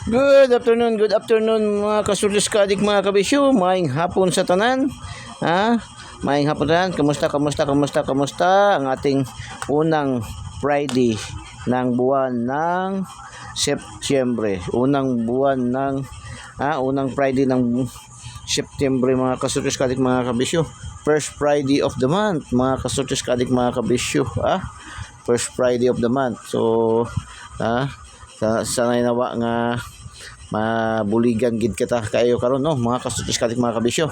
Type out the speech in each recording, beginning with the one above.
Good afternoon mga kasulis kadik mga kabisyo. Maayong hapon sa tanan. Maayong hapon tanan. Kamusta ang ating unang Friday ng buwan ng Setyembre. Unang Friday ng Setyembre mga kasulis kadik mga kabisyo. First Friday of the month mga kasulis kadik mga kabisyo. First Friday of the month. So, sanay nawa nga mabuligan gid kita kayo karon no mga kasutis kalik mga kabisyo.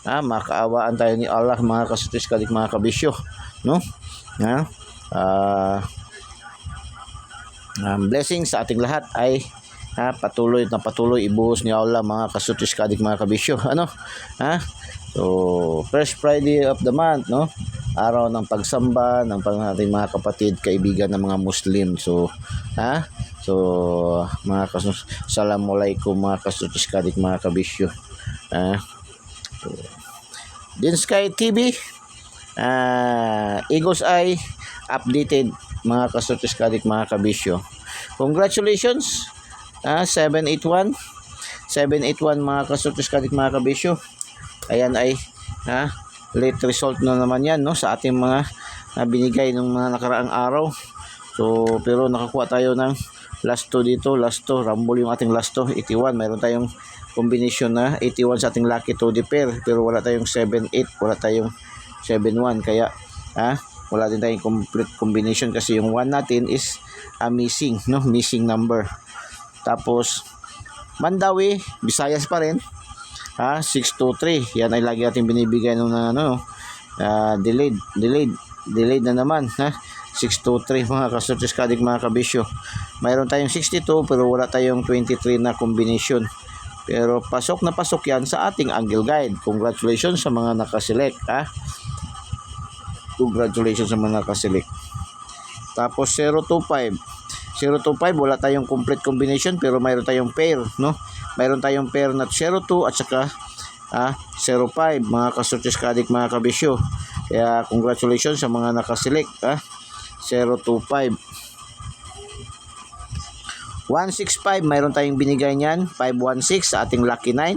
Makaawaan tayo ni Allah mga kasutis kalik mga kabisyo no. Blessings sa ating lahat ay patuloy ibuhos ni Allah mga kasutis kalik mga kabisyo So first Friday of the month no, araw ng pagsamba ng ating mga kapatid kaibigan ng mga Muslim. So mga assalamualaikum mga kasutis kadik mga kabisyo. Din Sky TV, Eagles Eye updated mga kasutis kadik mga kabisyo. Congratulations 781 mga kasutis kadik mga kabisyo. Ayan ay late result na naman yan no sa ating mga binigay ng mga nakaraang araw. So pero nakakuha tayo ng last 2 dito, rumble yung ating last 2, 81. Mayroon tayong combination na 81 sa ating lucky 2 pair, pero wala tayong 78, wala tayong 71, kaya wala din tayong complete combination kasi yung 1 natin is missing number. Tapos Mandawi, Visayas pa rin, 623. Yan ay lagi natin binibigay nung delayed na naman 623 mga kasutis kadik mga kabisyo. Mayroon tayong 62 pero wala tayong 23 na combination. Pero pasok na pasok yan sa ating angle guide. Congratulations sa mga nakaselect Congratulations sa mga nakaselect. Tapos 025 wala tayong complete combination pero mayroon tayong pair no. Mayroon tayong pair na 02 at saka 05 mga kasutis kadik mga kabisyo. Kaya congratulations sa mga nakaselect 025 165 mayroon tayong binigay niyan 516 sa ating lucky 9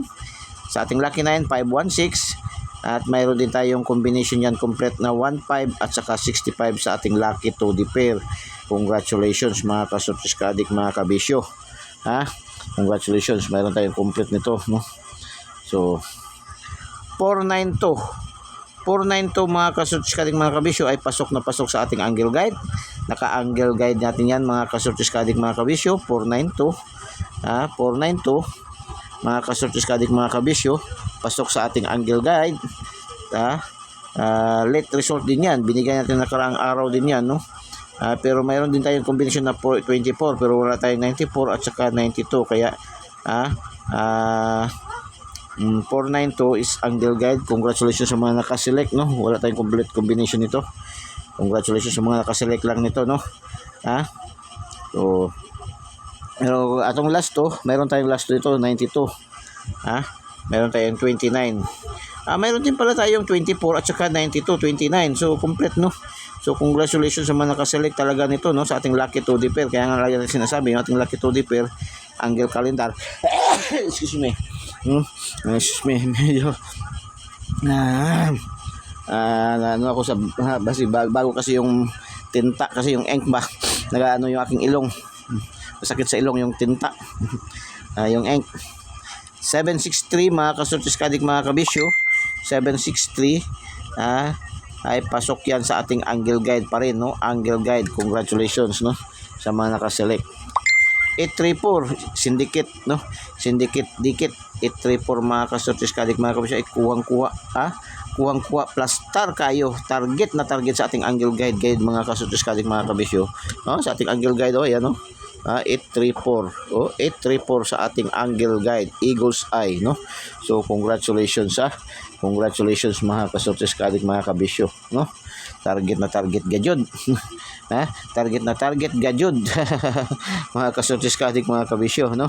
516 at mayroon din tayong combination niyan complete na 15 at saka 65 sa ating lucky 2 pair. Congratulations mga kasutis kadik mga kabisyo. Congratulations, mayroon tayong complete nito no. So 492 mga kasutis kadik mga kabisyo ay pasok na pasok sa ating angle guide. Naka-angle guide natin yan mga kasutis kadik mga kabisyo. 492 mga kasutis kadik mga kabisyo, pasok sa ating angle guide. Late result din yan, binigay natin nakaraang araw din yan no. Pero mayroon din tayong combination na 24 pero wala tayong 94 at saka 92, kaya 492 is angle guide. Congratulations sa mga nakaselect no. Wala tayong complete combination nito. Congratulations sa mga nakaselect lang nito no. So pero atong last mayroon tayong last dito 92. Mayroon tayong 29. Mayroon din pala tayong 24 at saka 92, 29. So complete no. So congratulations sa mga nakaselect talaga nito no sa ating lucky 2 pair. Kaya nga lagi natin sinasabi yung ating lucky 2 pair angle calendar. Excuse me, medyo ako sa bago kasi yung tinta, kasi yung ink ba nagaano yung aking ilong, masakit sa ilong yung tinta. Yung ink 763 mga kasutis kadik mga kabisyo. 763 ay pasok yan sa ating angle guide pa rin no. Angle guide, congratulations no sa mga nakaselect. 834 syndicate no, syndicate dikit 834 mga kasutis kadik mga kabisyo ay kuwang-kuwa plus target sa ating angle guide mga kasutis kadik mga kabisyo no, sa ating angle guide ayan no. 834 sa ating angle guide Eagles Eye no. So congratulations mga kasutis kadik mga kabisyo no. Target gajud target gajud mga kasutis kadik mga kabisyo no.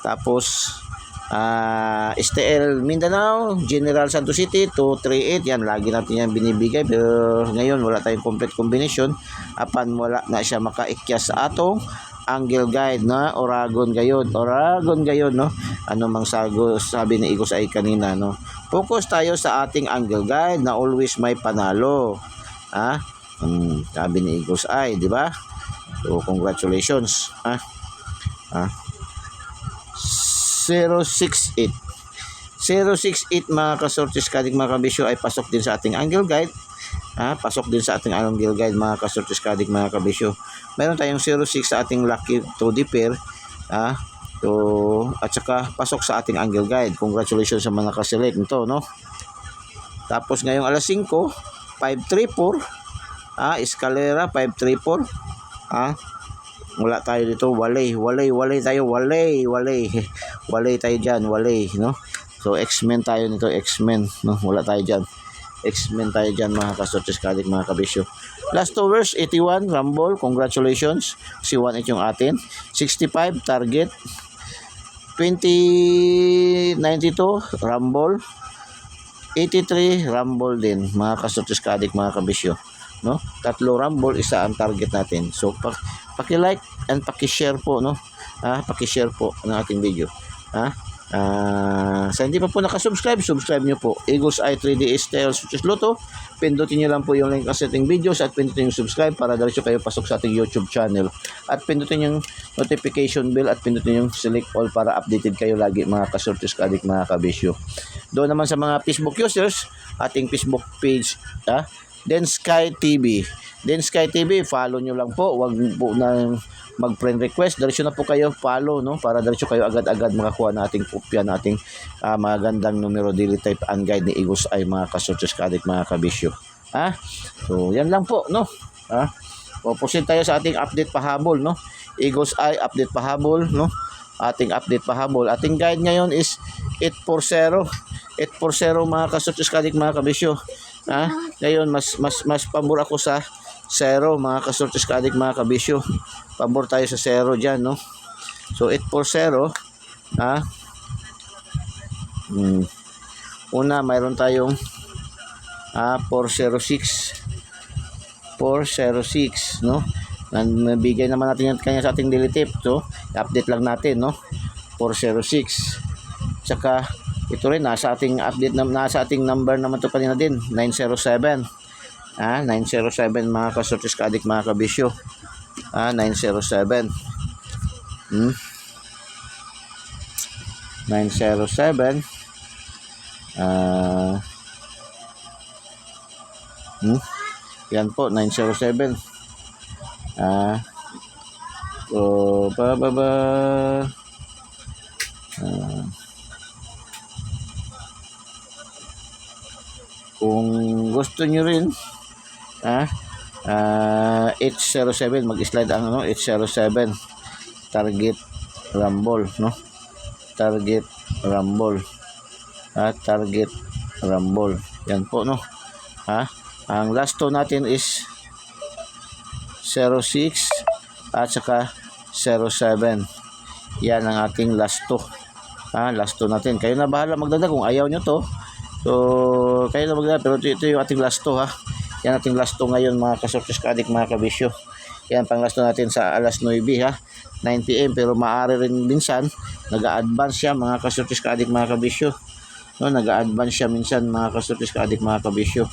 Tapos STL Mindanao, General Santos City 238, yan lagi natin yan binibigay, pero ngayon wala tayong complete combination apan wala na siya makaikyas sa atong angle guide na Oragon gayon. No? Ano mang sabi ni Igos ay kanina, no? Focus tayo sa ating angle guide na always may panalo. Ha? Sabi ni Igos ay, di ba? So, congratulations. Ha? 068. 068 mga kasortis kadik mga kabisyo ay pasok din sa ating angle guide. Pasok din sa ating angle guide mga kasortis kadik mga kabisyo. Meron tayong 06 sa ating lucky 2D pair. So, at saka pasok sa ating angle guide. Congratulations sa mga nakaselect nito, no? Tapos ngayong alas 5, 534. Escalera 534. Wala tayo dito, walay tayo dyan, no? So X-Men tayo nito, X-Men, no? Wala tayo dyan, X-Men tayo dyan mga kasortis kadik mga kabisyo. Last overs 81 Rumble, congratulations, si 18 yung atin. 65 target, 2092 Rumble, 83 Rumble din mga kasortis kadik mga kabisyo, no? 3 Rumble, isa ang target natin. So paki-like and paki-share po, no? Paki-share po ng ating video. Sa hindi pa po nakasubscribe, subscribe nyo po. Eagles Eye 3D Styles which is Lotto. Pindutin nyo lang po yung link sa ating videos at pindutin yung subscribe para diretso kayo pasok sa ating YouTube channel. At pindutin yung notification bell at pindutin yung select all para updated kayo lagi mga kasortis kadik mga kabisyo. Doon naman sa mga Facebook users, ating Facebook page, Densky TV. Densky TV, follow nyo lang po. Wag po na mag-friend request. Diretso na po kayo follow, no? Para diretso kayo agad-agad makakuha na ating kopya na ating magandang numero daily type and guide ni Igos ay mga kasortis kadik mga kabisyo. So, yan lang po, no? Pupusin tayo sa ating update pahabol, no? Igos ay update pahabol, no? Ating update pahabol. Ating guide ngayon is 840. 840 mga kasortis kadik mga kabisyo. Ngayon mas pabor ako sa 0 mga kasortis kadik mga kabisyo. Pabor tayo sa 0 diyan, no? So 840. Una, mayroon tayong 406. 406, no? Nabigay naman natin yan kanya sa ating daily tip. So, update lang natin, no? 406. Tsaka ito rin nasa ating update nasa ating number naman to kanina din, 907. 907 mga kasortis kadik mga kabisyo. 907. 907. Yan po, 907. So, kung gusto nyo rin 807, mag-slide ang 807 target rumble, no? Target rumble. Target rumble. Yan po, no? Ang last two natin is 06 at saka 07. Yan ang ating last two. Last two natin. Kayo na bahala magdagdag kung ayaw nyo to. So, kayo na magdagdag. Pero ito yung ating last two, Yan ating last two ngayon mga kasortis kadik mga kabisyo. Yan pang last two natin sa alas 9, 9 PM. Pero maaari rin minsan nag-a-advance siya mga kasortis kadik mga kabisyo. No, nag-a-advance siya minsan mga kasortis kadik mga kabisyo.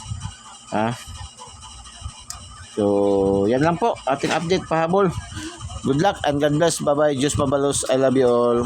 So, yan lang po ating update pahabol. Good luck and God bless. Bye bye. Diyos mabalos. I love you all.